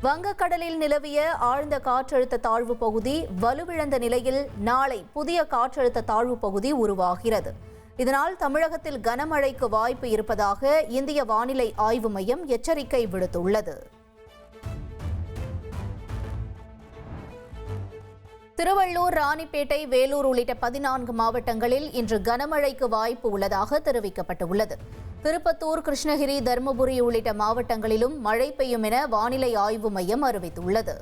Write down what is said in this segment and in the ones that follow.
வங்கக்கடலில் நிலவிய ஆழ்ந்த காற்றழுத்த தாழ்வு பகுதி வலுவிழந்த நிலையில் நாளை புதிய காற்றழுத்த தாழ்வு பகுதி உருவாகிறது. இதனால் தமிழகத்தில் கனமழைக்கு வாய்ப்பு இருப்பதாக இந்திய வானிலை ஆய்வு மையம் எச்சரிக்கை விடுத்துள்ளது. திருவள்ளூர், ராணிப்பேட்டை, வேலூர் உள்ளிட்ட 14 மாவட்டங்களில் இன்று கனமழைக்கு வாய்ப்பு உள்ளதாக தெரிவிக்கப்பட்டுள்ளது. திருப்பத்தூர், கிருஷ்ணகிரி, தருமபுரி உள்ளிட்ட மாவட்டங்களிலும் மழை பெய்யும் என வானிலை ஆய்வு மையம் அறிவித்துள்ளது.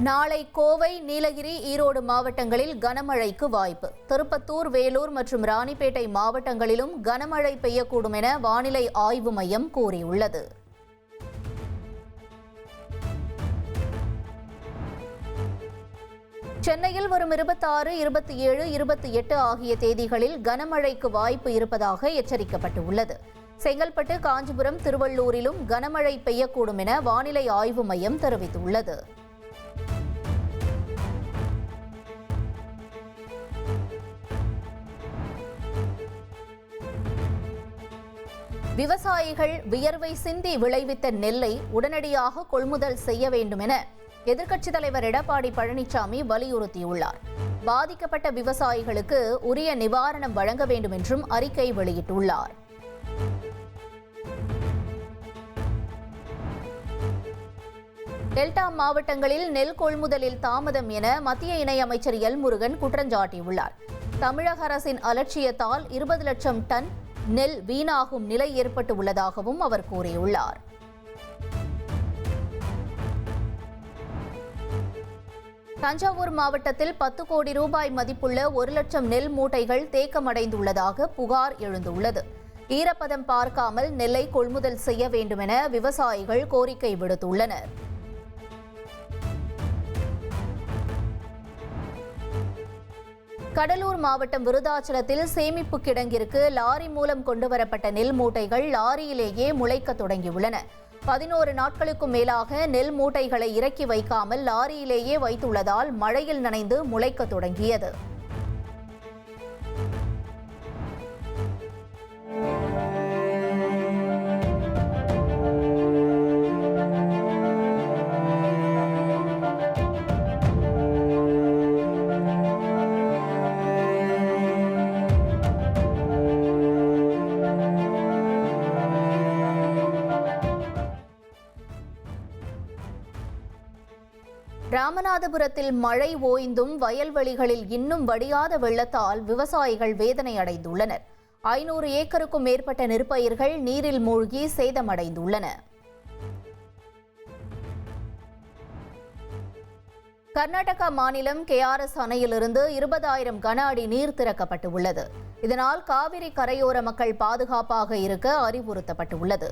நாளை கோவை, நீலகிரி, ஈரோடு மாவட்டங்களில் கனமழைக்கு வாய்ப்பு. திருப்பத்தூர், வேலூர் மற்றும் ராணிப்பேட்டை மாவட்டங்களிலும் கனமழை பெய்யக்கூடும் என வானிலை ஆய்வு மையம் கூறியுள்ளது. சென்னையில் வரும் 26, 27, 28 ஆகிய தேதிகளில் கனமழைக்கு வாய்ப்பு இருப்பதாக எச்சரிக்கப்பட்டுள்ளது. செங்கல்பட்டு, காஞ்சிபுரம், திருவள்ளூரிலும் கனமழை பெய்யக்கூடும் என வானிலை ஆய்வு மையம் தெரிவித்துள்ளது. விவசாயிகள் வியர்வை சிந்தி விளைவித்த நெல்லை உடனடியாக கொள்முதல் செய்ய வேண்டும் என எதிர்க்கட்சித் தலைவர் எடப்பாடி பழனிசாமி வலியுறுத்தியுள்ளார். பாதிக்கப்பட்ட விவசாயிகளுக்கு உரிய நிவாரணம் வழங்க வேண்டும் என்றும் அறிக்கை வெளியிட்டுள்ளார். டெல்டா மாவட்டங்களில் நெல் கொள்முதலில் தாமதம் என மத்திய இணையமைச்சர் எல் முருகன் குற்றஞ்சாட்டியுள்ளார். தமிழக அரசின் அலட்சியத்தால் 20 லட்சம் டன் நெல் வீணாகும் நிலை ஏற்பட்டு உள்ளதாகவும் அவர் கூறியுள்ளார். தஞ்சாவூர் மாவட்டத்தில் 10 கோடி ரூபாய் மதிப்புள்ள 1 லட்சம் நெல் மூட்டைகள் தேக்கமடைந்துள்ளதாக புகார் எழுந்துள்ளது. ஈரப்பதம் பார்க்காமல் நெல்லை கொள்முதல் செய்ய வேண்டும் என விவசாயிகள் கோரிக்கை விடுத்துள்ளனர். கடலூர் மாவட்டம் விருதாச்சலத்தில் சேமிப்பு கிடங்கிற்கு லாரி மூலம் கொண்டுவரப்பட்ட நெல் மூட்டைகள் லாரியிலேயே முளைக்க தொடங்கியுள்ளன. 11 நாட்களுக்கும் மேலாக நெல் மூட்டைகளை இறக்கி வைக்காமல் லாரியிலேயே வைத்துள்ளதால் மழையில் நனைந்து முளைக்க தொடங்கியது. ராமநாதபுரத்தில் மழை ஓய்ந்தும் வயல்வெளிகளில் இன்னும் வடியாத வெள்ளத்தால் விவசாயிகள் வேதனை அடைந்துள்ளனர். 500 ஏக்கருக்கும் மேற்பட்ட நெற்பயிர்கள் நீரில் மூழ்கி சேதமடைந்துள்ளன. கர்நாடகா மாநிலம் KRS அணையிலிருந்து 20,000 கன அடி நீர் திறக்கப்பட்டுள்ளது. இதனால் காவிரி கரையோர மக்கள் பாதுகாப்பாக இருக்க அறிவுறுத்தப்பட்டுள்ளது.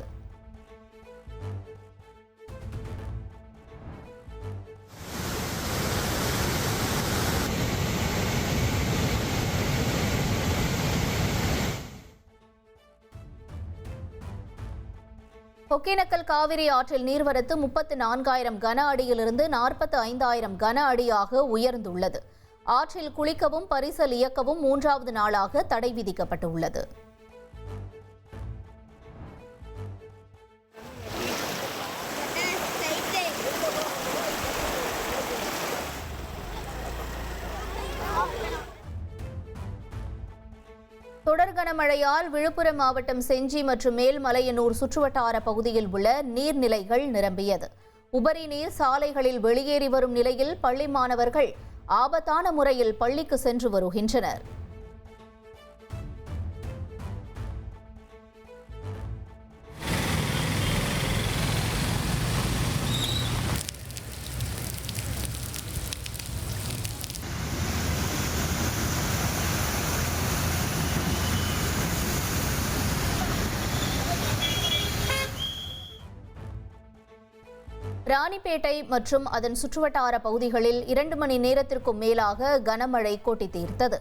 ஒகேனக்கல் காவிரி ஆற்றில் நீர்வரத்து 34,000 கன அடியிலிருந்து 45,000 கன அடியாக உயர்ந்துள்ளது. ஆற்றில் குளிக்கவும் பரிசல் இயக்கவும் 3வது நாளாக தடை விதிக்கப்பட்டுள்ளது. தொடர் கனமழையால் விழுப்புரம் மாவட்டம் செஞ்சி மற்றும் மேல்மலையனூர் சுற்றுவட்டார பகுதியில் உள்ள நீர்நிலைகள் நிரம்பியது. உபரி நீர் சாலைகளில் வெளியேறி வரும் நிலையில் பள்ளி மாணவர்கள் ஆபத்தான முறையில் பள்ளிக்கு சென்று வருகின்றனர். ராணிப்பேட்டை மற்றும் அதன் சுற்றுவட்டார பகுதிகளில் 2 மணி நேரத்திற்கும் மேலாக கனமழை கொட்டி தீர்த்தது.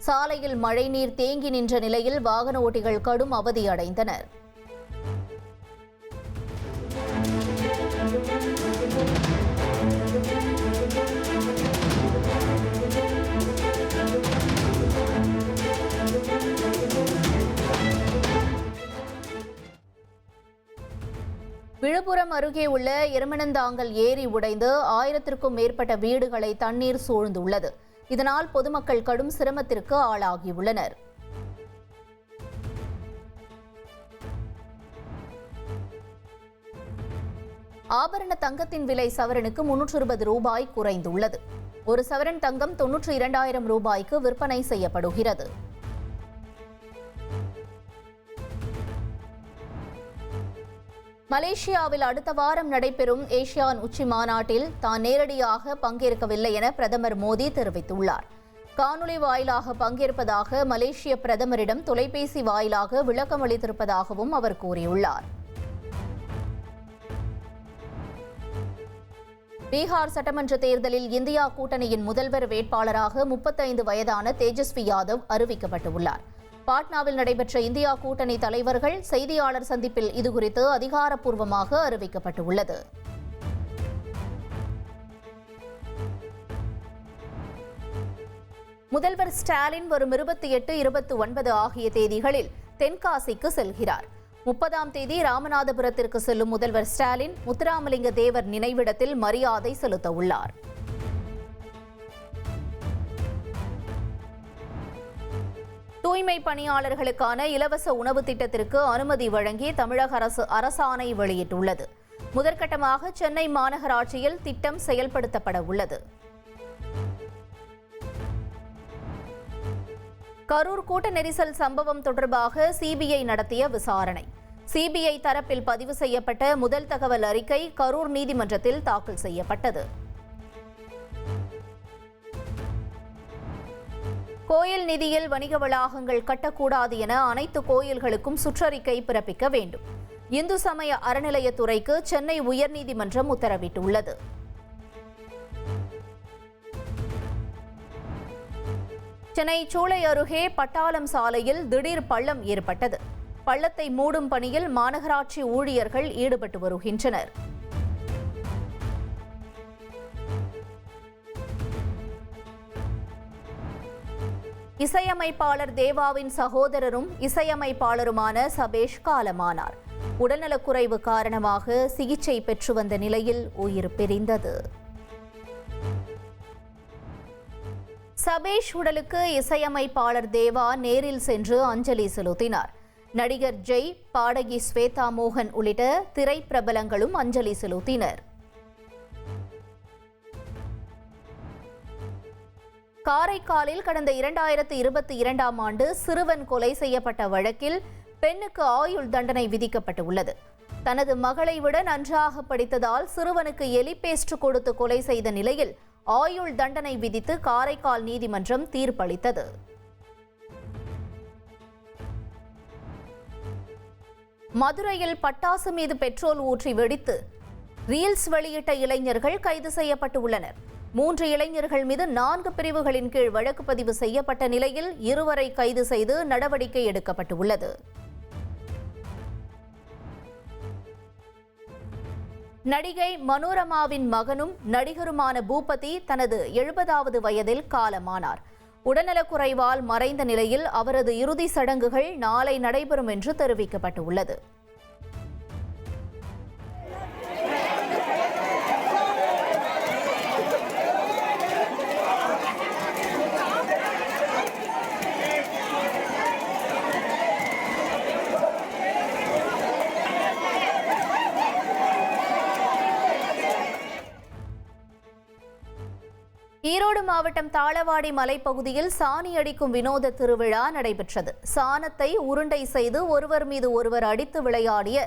சாலையில் மழைநீர் தேங்கி நின்ற நிலையில் வாகன ஓட்டிகள் கடும் அவதியடைந்தனர். விழுப்புரம் அருகே உள்ள எருமனந்தாங்கல் ஏரி உடைந்து 1000க்கும் மேற்பட்ட வீடுகளை தண்ணீர் சூழ்ந்துள்ளது. இதனால் பொதுமக்கள் கடும் சிரமத்திற்கு ஆளாகியுள்ளனர். ஆபரண தங்கத்தின் விலை சவரனுக்கு 320 ரூபாய் குறைந்துள்ளது. ஒரு சவரன் தங்கம் 92,000 ரூபாய்க்கு விற்பனை செய்யப்படுகிறது. மலேசியாவில் அடுத்த வாரம் நடைபெறும் ஏசியான் உச்சி மாநாட்டில் தான் நேரடியாக பங்கேற்கவில்லை என பிரதமர் மோடி தெரிவித்துள்ளார். காணொலி வாயிலாக பங்கேற்பதாக மலேசிய பிரதமரிடம் தொலைபேசி வாயிலாக விளக்கம் அளித்திருப்பதாகவும் அவர் கூறியுள்ளார். பீகார் சட்டமன்ற தேர்தலில் இந்தியா கூட்டணியின் முதல்வர் வேட்பாளராக 35 வயதான தேஜஸ்வி யாதவ் அறிவிக்கப்பட்டுள்ளார். பாட்னாவில் நடைபெற்ற இந்தியா கூட்டணி தலைவர்கள் செய்தியாளர் சந்திப்பில் இதுகுறித்து அதிகாரப்பூர்வமாக அறிவிக்கப்பட்டுள்ளது. முதல்வர் ஸ்டாலின் வரும் 28, 29 ஆகிய தேதிகளில் தென்காசிக்கு செல்கிறார். 30ஆம் தேதி ராமநாதபுரத்திற்கு செல்லும் முதல்வர் ஸ்டாலின் முத்துராமலிங்க தேவர் நினைவிடத்தில் மரியாதை செலுத்த உள்ளார். தூய்மை பணியாளர்களுக்கான இலவச உணவு திட்டத்திற்கு அனுமதி வழங்கி தமிழக அரசு அரசாணை வெளியிட்டுள்ளது. முதற்கட்டமாக சென்னை மாநகராட்சியில் திட்டம் செயல்படுத்தப்பட உள்ளது. கரூர் கூட்ட நெரிசல் சம்பவம் தொடர்பாக சிபிஐ நடத்திய விசாரணை. சிபிஐ தரப்பில் பதிவு செய்யப்பட்ட முதல் தகவல் அறிக்கை கரூர் நீதிமன்றத்தில் தாக்கல் செய்யப்பட்டது. கோயில் நிதியில் வணிக வளாகங்கள் கட்டக்கூடாது என அனைத்து கோயில்களுக்கும் சுற்றறிக்கை பிறப்பிக்க வேண்டும். இந்து சமய அறநிலையத்துறைக்கு சென்னை உயர்நீதிமன்றம் உத்தரவிட்டுள்ளது. சென்னை சூளை அருகே பட்டாளம் சாலையில் திடீர் பள்ளம் ஏற்பட்டது. பள்ளத்தை மூடும் பணியில் மாநகராட்சி ஊழியர்கள் ஈடுபட்டு வருகின்றனர். இசையமைப்பாளர் தேவாவின் சகோதரரும் இசையமைப்பாளருமான சபேஷ் காலமானார். உடல்நலக்குறைவு காரணமாக சிகிச்சை பெற்று வந்த நிலையில் உயிர் பிரிந்தது. சபேஷ் உடலுக்கு இசையமைப்பாளர் தேவா நேரில் சென்று அஞ்சலி செலுத்தினார். நடிகர் ஜெய், பாடகி ஸ்வேதா மோகன் உள்ளிட்ட திரைப்பிரபலங்களும் அஞ்சலி செலுத்தினர். காரைக்காலில் கடந்த 2022ஆம் ஆண்டு சிறுவன் கொலை செய்யப்பட்ட வழக்கில் பெண்ணுக்கு ஆயுள் தண்டனை விதிக்கப்பட்டுள்ளது. தனது மகளை விட நன்றாக படித்ததால் சிறுவனுக்கு எலி பேஸ்ட் கொடுத்து கொலை செய்த நிலையில் ஆயுள் தண்டனை விதித்து காரைக்கால் நீதிமன்றம் தீர்ப்பளித்தது. மதுரையில் பட்டாசு மீது பெட்ரோல் ஊற்றி வெடித்து ரீல்ஸ் வெளியிட்ட இளைஞர்கள் கைது செய்யப்பட்டுள்ளனர். 3 இளைஞர்கள் மீது 4 பிரிவுகளின் கீழ் வழக்கு பதிவு செய்யப்பட்ட நிலையில் 2 கைது செய்து நடவடிக்கை எடுக்கப்பட்டுள்ளது. நடிகை மனோரமாவின் மகனும் நடிகருமான பூபதி தனது 70வது வயதில் காலமானார். உடல்நலக்குறைவால் மறைந்த நிலையில் அவரது இறுதி சடங்குகள் நாளை நடைபெறும் என்று தெரிவிக்கப்பட்டுள்ளது. ஈரோடு மாவட்டம் தாளவாடி மலைப்பகுதியில் சாணி அடிக்கும் வினோத திருவிழா நடைபெற்றது. சாணத்தை உருண்டை செய்து ஒருவர் மீது ஒருவர் அடித்து விளையாடிய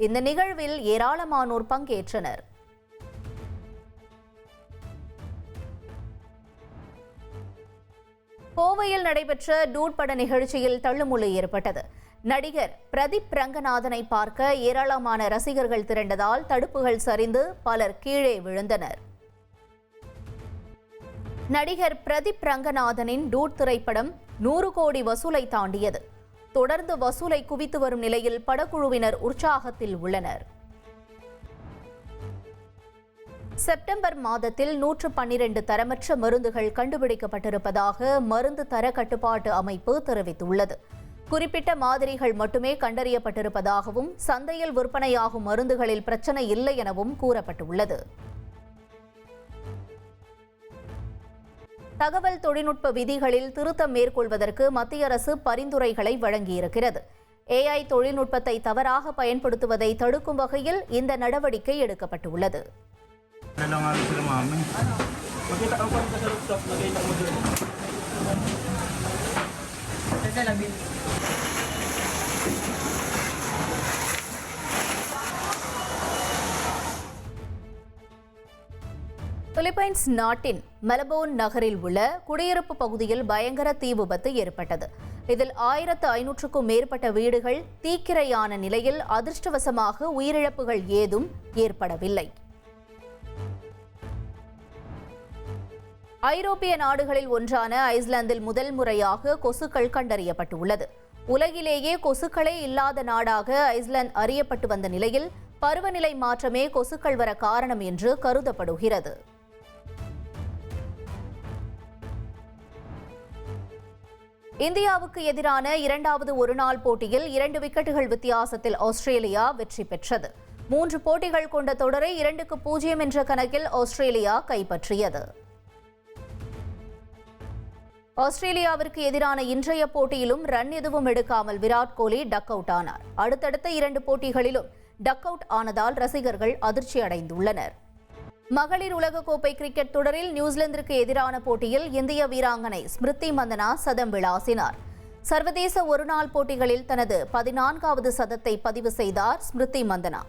இந்த நிகழ்வில் ஏராளமானோர் பங்கேற்றனர். கோவையில் நடைபெற்ற டூட் பட நிகழ்ச்சியில் தள்ளுமுள்ளு ஏற்பட்டது. நடிகர் பிரதீப் ரங்கநாதனை பார்க்க ஏராளமான ரசிகர்கள் திரண்டதால் தடுப்புகள் சரிந்து பலர் கீழே விழுந்தனர். நடிகர் பிரதீப் ரங்கநாதனின் டூட் திரைப்படம் 100 கோடி வசூலை தாண்டியது. தொடர்ந்து வசூலை குவித்து வரும் நிலையில் படக்குழுவினர் உற்சாகத்தில் உள்ளனர். செப்டம்பர் மாதத்தில் 112 தரமற்ற மருந்துகள் கண்டுபிடிக்கப்பட்டிருப்பதாக மருந்து தர கட்டுப்பாட்டு அமைப்பு தெரிவித்துள்ளது. குறிப்பிட்ட மாதிரிகள் மட்டுமே கண்டறியப்பட்டிருப்பதாகவும் சந்தையில் விற்பனையாகும் மருந்துகளில் பிரச்சனை இல்லை எனவும் கூறப்பட்டுள்ளது. தகவல் தொழில்நுட்ப விதிகளில் திருத்தம் மேற்கொள்வதற்கு மத்திய அரசு பரிந்துரைகளை வழங்கியிருக்கிறது. AI தொழில்நுட்பத்தை தவறாக பயன்படுத்துவதை தடுக்கும் வகையில் இந்த நடவடிக்கை எடுக்கப்பட்டுள்ளது. பிலிப்பைன்ஸ் நாட்டின் மெல்போர்ன் நகரில் உள்ள குடியிருப்பு பகுதியில் பயங்கர தீ விபத்து ஏற்பட்டது. இதில் 1500க்கும் மேற்பட்ட வீடுகள் தீக்கிரையான நிலையில் அதிர்ஷ்டவசமாக உயிரிழப்புகள் ஏதும் ஏற்படவில்லை. ஐரோப்பிய நாடுகளில் ஒன்றான ஐஸ்லாந்தில் முதல் முறையாக கொசுக்கள் கண்டறியப்பட்டுள்ளது. உலகிலேயே கொசுக்களே இல்லாத நாடாக ஐஸ்லாந்து அறியப்பட்டு வந்த நிலையில் பருவநிலை மாற்றமே கொசுக்கள் வர காரணம் என்று கருதப்படுகிறது. இந்தியாவுக்கு எதிரான இரண்டாவது ஒருநாள் போட்டியில் 2 விக்கெட்டுகள் வித்தியாசத்தில் ஆஸ்திரேலியா வெற்றி பெற்றது. 3 போட்டிகள் கொண்ட தொடரை 2-0 என்ற கணக்கில் ஆஸ்திரேலியா கைப்பற்றியது. ஆஸ்திரேலியாவிற்கு எதிரான இன்றைய போட்டியிலும் ரன் எதுவும் எடுக்காமல் விராட் கோலி டக் அவுட் ஆனார். அடுத்தடுத்த 2 போட்டிகளிலும் டக் அவுட் ஆனதால் ரசிகர்கள் அதிர்ச்சி அடைந்துள்ளனர். மகளிர் உலகக்கோப்பை கிரிக்கெட் தொடரில் நியூசிலாந்திற்கு எதிரான போட்டியில் இந்திய வீராங்கனை ஸ்மிருதி மந்தனா சதம் விளாசினார். சர்வதேச ஒருநாள் போட்டிகளில் தனது 14வது சதத்தை பதிவு செய்தார் ஸ்மிருதி மந்தனா.